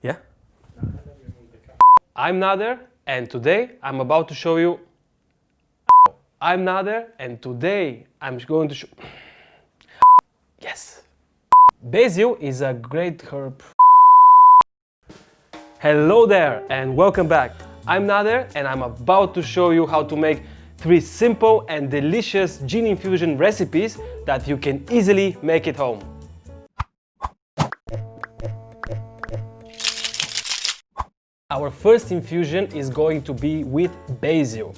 Yeah? I'm Nader, and today I'm about to show you. I'm Nader, and today I'm going to show. Yes! Basil is a great herb. Hello there, and welcome back. I'm Nader, and I'm about to show you how to make 3 simple and delicious gin infusion recipes that you can easily make at home. Our first infusion is going to be with basil.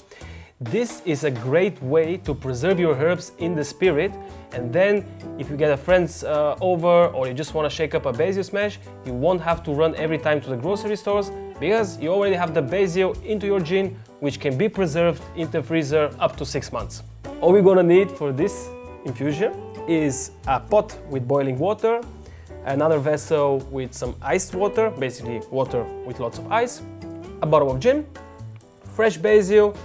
This is a great way to preserve your herbs in the spirit, and then if you get a friends over or you just want to shake up a basil smash, you won't have to run every time to the grocery stores because you already have the basil into your gin, which can be preserved in the freezer up to 6 months. All we're gonna need for this infusion is a pot with boiling water, another vessel with some iced water, basically water with lots of ice, a bottle of gin, fresh basil,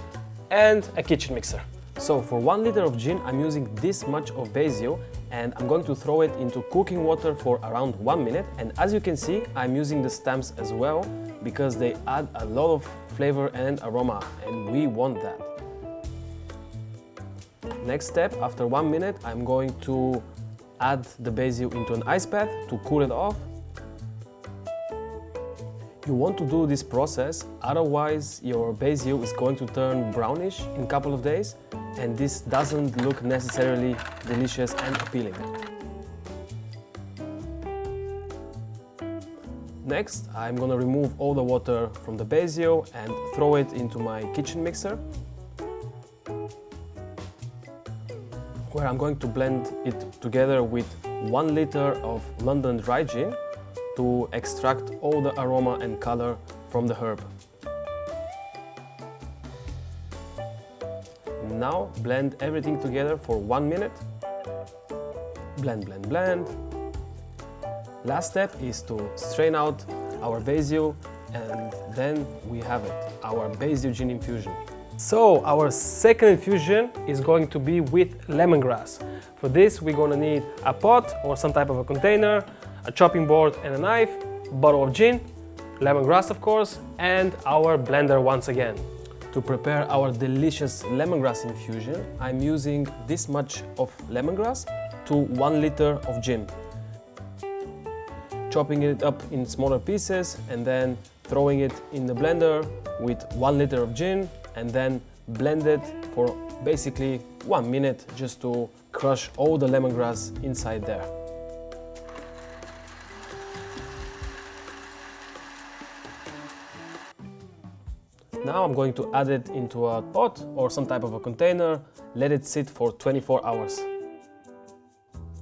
and a kitchen mixer. So for 1 liter of gin, I'm using this much of basil, and I'm going to throw it into cooking water for around 1 minute. And as you can see, I'm using the stems as well because they add a lot of flavor and aroma, and we want that. Next step, after 1 minute, I'm going to add the basil into an ice bath to cool it off. You want to do this process, otherwise your basil is going to turn brownish in a couple of days, and this doesn't look necessarily delicious and appealing. Next, I'm gonna remove all the water from the basil and throw it into my kitchen mixer, where I'm going to blend it together with 1 liter of London dry gin to extract all the aroma and color from the herb. Now blend everything together for 1 minute. Blend, blend, blend. Last step is to strain out our basil, and then we have it, our basil gin infusion. So our second infusion is going to be with lemongrass. For this, we're gonna need a pot or some type of a container, a chopping board and a knife, bottle of gin, lemongrass of course, and our blender once again. To prepare our delicious lemongrass infusion, I'm using this much of lemongrass to 1 liter of gin. Chopping it up in smaller pieces and then throwing it in the blender with 1 liter of gin, and then blend it for basically 1 minute just to crush all the lemongrass inside there. Now I'm going to add it into a pot or some type of a container, let it sit for 24 hours.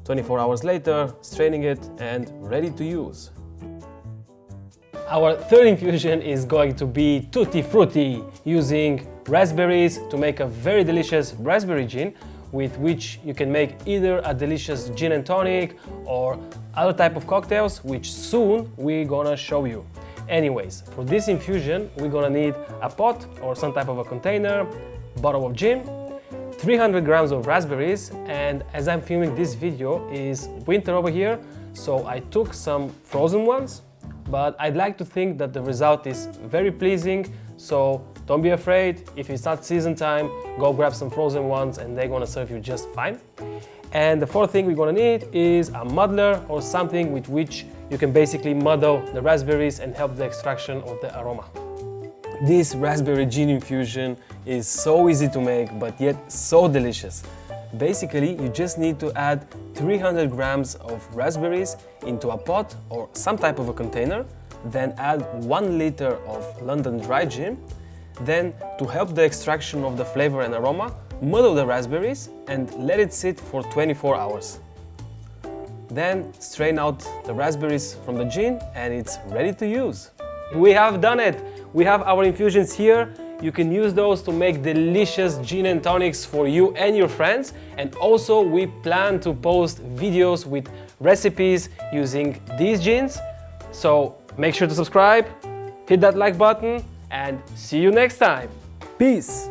24 hours later, straining it and ready to use. Our third infusion is going to be tutti frutti, using raspberries to make a very delicious raspberry gin, with which you can make either a delicious gin and tonic or other type of cocktails, which soon we're gonna show you. Anyways, for this infusion, we're gonna need a pot or some type of a container, bottle of gin, 300 grams of raspberries, and as I'm filming this video is winter over here, so I took some frozen ones, but I'd like to think that the result is very pleasing, so don't be afraid. If it's not season time, go grab some frozen ones and they're gonna serve you just fine. And the fourth thing we're gonna need is a muddler or something with which you can basically muddle the raspberries and help the extraction of the aroma. This raspberry gin infusion is so easy to make, but yet so delicious. Basically, you just need to add 300 grams of raspberries into a pot or some type of a container, then add 1 liter of London dry gin. Then, to help the extraction of the flavor and aroma, muddle the raspberries and let it sit for 24 hours. Then strain out the raspberries from the gin and it's ready to use. We have done it! We have our infusions here. You can use those to make delicious gin and tonics for you and your friends. And also we plan to post videos with recipes using these gins. So make sure to subscribe, hit that like button, and see you next time. Peace!